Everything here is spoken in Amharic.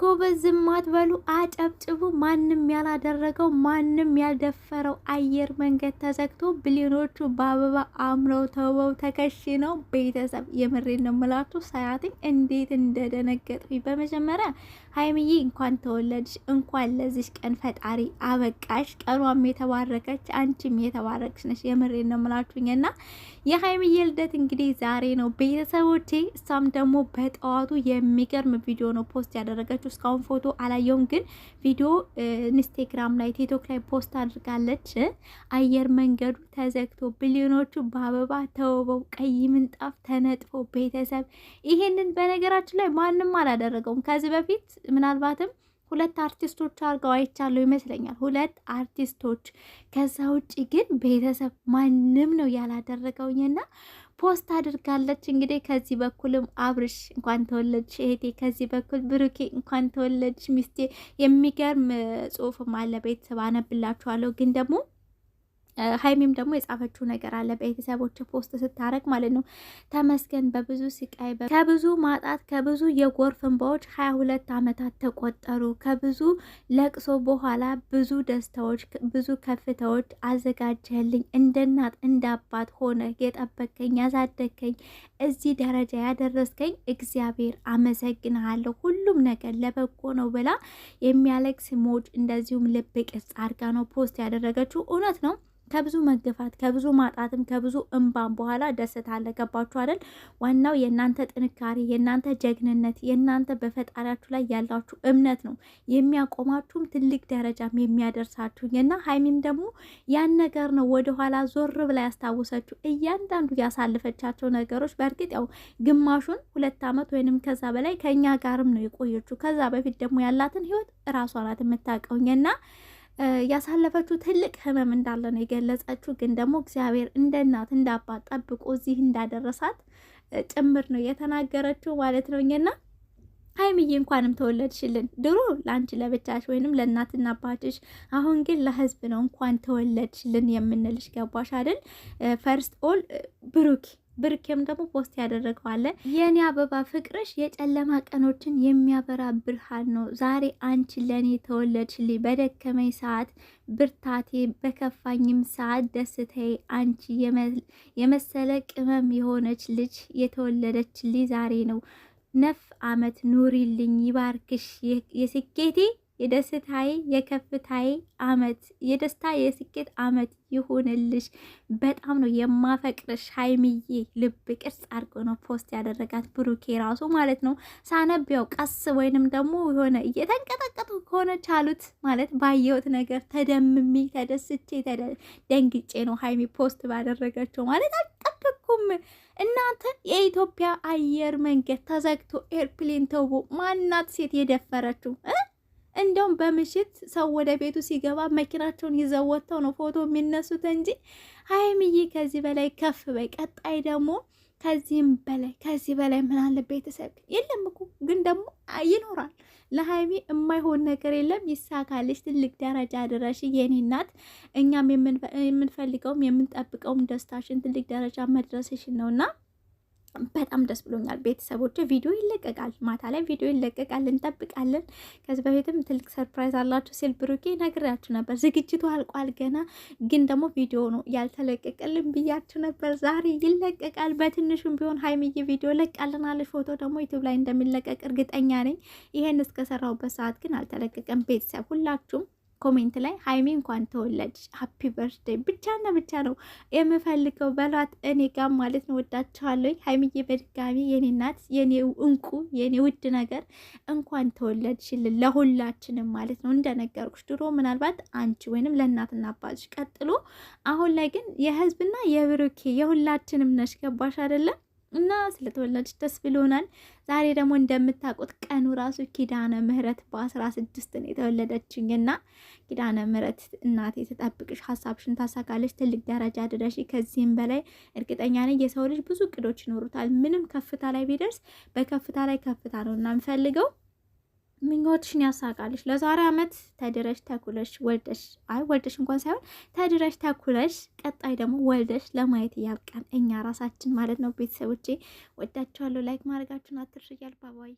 ጎበዝ ዝም አትበሉ፣ አጨብጭቡ። ማንም ያላደረገው ማንም ያልደፈረው አየር መንገድ ተዘግቶ ብሊዮኖቹ በአበባ አምረው ተውበው ተከሽነው ቤተሰብ የምሬን ነው የምላችሁ ሳያትኝ እንዴት እንደደነገጥኩኝ። በመጀመሪያ ሀይሚዬ እንኳን ተወለድሽ፣ እንኳን ለዚሽ ቀን ፈጣሪ አበቃሽ። ቀኗም የተባረከች አንቺም የተባረክሽ ነሽ። የምሬን ነው የምላችሁኝና የሀይሚዬ ልደት እንግዲህ ዛሬ ነው ቤተሰቦቼ። እሷም ደግሞ በጠዋቱ የሚገርም ቪዲዮ ነው ፖስት ያደረገችው። እስካሁን ፎቶ አላየውም፣ ግን ቪዲዮ ኢንስታግራም ላይ ቲክቶክ ላይ ፖስት አድርጋለች። አየር መንገዱ ተዘግቶ ብሊዮኖቹ በአበባ ተውበው ቀይ ምንጣፍ ተነጥፎ ቤተሰብ ይሄንን በነገራችን ላይ ማንም አላደረገውም ከዚህ በፊት ምናልባትም 2 አርቲስቶች አድርገው አይቻለሁ ይመስለኛል፣ 2 አርቲስቶች። ከዛ ውጭ ግን ቤተሰብ ማንም ነው ያላደረገውኝና ፖስት አድርጋለች። እንግዲህ ከዚህ በኩልም አብርሽ እንኳን ተወለድሽ እህቴ፣ ከዚህ በኩል ብሩኬ እንኳን ተወለድሽ ሚስቴ። የሚገርም ጽሁፍም አለ ቤተሰብ አነብላችኋለሁ። ግን ደግሞ ሀይሚም ደግሞ የጻፈችው ነገር አለ ቤተሰቦች ፖስት ስታረግ ማለት ነው። ተመስገን በብዙ ስቃይ ከብዙ ማጣት ከብዙ የጎርፍ እንባዎች 22 ዓመታት ተቆጠሩ። ከብዙ ለቅሶ በኋላ ብዙ ደስታዎች ብዙ ከፍታዎች አዘጋጀልኝ። እንደ እናት እንደ አባት ሆነ የጠበቀኝ ያሳደገኝ እዚህ ደረጃ ያደረስከኝ እግዚአብሔር አመሰግንሃለሁ። ሁሉም ነገር ለበጎ ነው ብላ የሚያለቅስ ሞጅ እንደዚሁም ልብ ቅርጽ አድርጋ ነው ፖስት ያደረገችው። እውነት ነው። ከብዙ መገፋት ከብዙ ማጣትም ከብዙ እንባም በኋላ ደስታ አለ። ገባችሁ አይደል? ዋናው የእናንተ ጥንካሬ የእናንተ ጀግንነት የእናንተ በፈጣሪያችሁ ላይ ያላችሁ እምነት ነው የሚያቆማችሁም ትልቅ ደረጃም የሚያደርሳችሁ። እና ሀይሚም ደግሞ ያን ነገር ነው ወደኋላ ዞር ብላ ያስታወሰችው። እያንዳንዱ ያሳለፈቻቸው ነገሮች በእርግጥ ያው ግማሹን 2 ዓመት ወይንም ከዛ በላይ ከኛ ጋርም ነው የቆየችው። ከዛ በፊት ደግሞ ያላትን ህይወት እራሷ ናት የምታውቀውና ያሳለፈችው ትልቅ ህመም እንዳለ ነው የገለጸችው። ግን ደግሞ እግዚአብሔር እንደ እናት እንደ አባት ጠብቆ እዚህ እንዳደረሳት ጭምር ነው የተናገረችው ማለት ነውና ሀይሚዬ እንኳንም ተወለድሽልን። ድሮ ለአንቺ ለብቻሽ ወይንም ለእናትና አባትሽ፣ አሁን ግን ለህዝብ ነው እንኳን ተወለድሽልን የምንልሽ። ገባሽ አይደል? ፈርስት ኦል ብሩኬም ደግሞ ፖስት ያደረገዋለ የኔ አበባ ፍቅርሽ የጨለማ ቀኖችን የሚያበራ ብርሃን ነው። ዛሬ አንቺ ለኔ ተወለድሽልኝ፣ በደከመኝ ሰዓት ብርታቴ፣ በከፋኝም ሰዓት ደስታዬ። አንቺ የመሰለ ቅመም የሆነች ልጅ የተወለደችልኝ ዛሬ ነው። 9 ዓመት ኑሪልኝ፣ ይባርክሽ የስኬቴ የደስታዬ የከፍታዬ አመት የደስታ የስኬት አመት ይሁንልሽ። በጣም ነው የማፈቅርሽ ሀይሚዬ። ልብ ቅርጽ አድርጎ ነው ፖስት ያደረጋት ብሩኬ ራሱ ማለት ነው። ሳነቢያው ቀስ ወይንም ደግሞ የሆነ እየተንቀጠቀጡ ከሆነ ቻሉት ማለት ባየሁት ነገር ተደምሜ ተደስቼ ደንግጬ ነው ሀይሚ ፖስት ባደረገችው ማለት አልጠበኩም። እናንተ የኢትዮጵያ አየር መንገድ ተዘግቶ ኤርፕሌን ተውቦ ማናት ሴት የደፈረችው? እንደውም በምሽት ሰው ወደ ቤቱ ሲገባ መኪናቸውን ይዘው ወጥተው ነው ፎቶ የሚነሱት እንጂ ሀይሚዬ ከዚህ በላይ ከፍ በይ። ቀጣይ ደግሞ ከዚህ በላይ ምን አለ? ቤተሰብ የለም እኮ ግን ደግሞ ይኖራል። ለሀይሚ የማይሆን ነገር የለም። ይሳካልሽ፣ ትልቅ ደረጃ ድረሽ የኔ እናት። እኛም የምንፈልገውም የምንጠብቀውም ደስታሽን ትልቅ ደረጃ መድረስሽን ነውና በጣም ደስ ብሎኛል። ቤተሰቦች ቪዲዮ ይለቀቃል፣ ማታ ላይ ቪዲዮ ይለቀቃል፣ እንጠብቃለን። ከዚህ በፊትም ትልቅ ሰርፕራይዝ አላችሁ ሲል ብሩኬ ነግራችሁ ነበር። ዝግጅቱ አልቋል ገና ግን ደግሞ ቪዲዮ ነው ያልተለቀቀልን ብያችሁ ነበር። ዛሬ ይለቀቃል። በትንሹም ቢሆን ሀይሚዬ ቪዲዮ ለቃልናለች። ፎቶ ደግሞ ዩቲዩብ ላይ እንደሚለቀቅ እርግጠኛ ነኝ። ይሄን እስከሰራሁበት ሰዓት ግን አልተለቀቀም። ቤተሰብ ሁላችሁም ኮሜንት ላይ ሀይሚ እንኳን ተወለድሽ ሀፒ በርዝዴይ ብቻና ብቻ ነው የምፈልገው በሏት። እኔ ጋር ማለት ነው። ወዳችኋለሁ ሀይሚዬ። በድጋሚ የኔ እናት የኔ እንቁ የኔ ውድ ነገር እንኳን ተወለድሽልን ለሁላችንም ማለት ነው። እንደነገርኩሽ ድሮ ምናልባት አንቺ ወይንም ለእናትና አባትሽ ቀጥሎ፣ አሁን ላይ ግን የህዝብና የብሩኬ የሁላችንም ነሽ። ገባሽ አይደለም? እና ስለተወለደች ደስ ብሎናል። ዛሬ ደግሞ እንደምታውቁት ቀኑ ራሱ ኪዳነ ምህረት በ16 ነው የተወለደችኝና ኪዳነ ምህረት እናቴ ተጠብቅሽ፣ ሀሳብሽን ታሳካለች፣ ትልቅ ደረጃ ድረሽ። ከዚህም በላይ እርግጠኛ ነኝ የሰው ልጅ ብዙ እቅዶች ይኖሩታል። ምንም ከፍታ ላይ ቢደርስ በከፍታ ላይ ከፍታ ነው እና የምፈልገው ምኞትሽን ያሳካልሽ። ለዛሬ አመት ተድረሽ ተኩለሽ ወልደሽ እንኳን ሳይሆን ተድረሽ ተኩለሽ ቀጣይ ደግሞ ወልደሽ ለማየት ያብቃን እኛ ራሳችን ማለት ነው። ቤተሰቦቼ ወዳችኋለሁ። ላይክ ማድረጋችሁን አትርሱ። ባባይ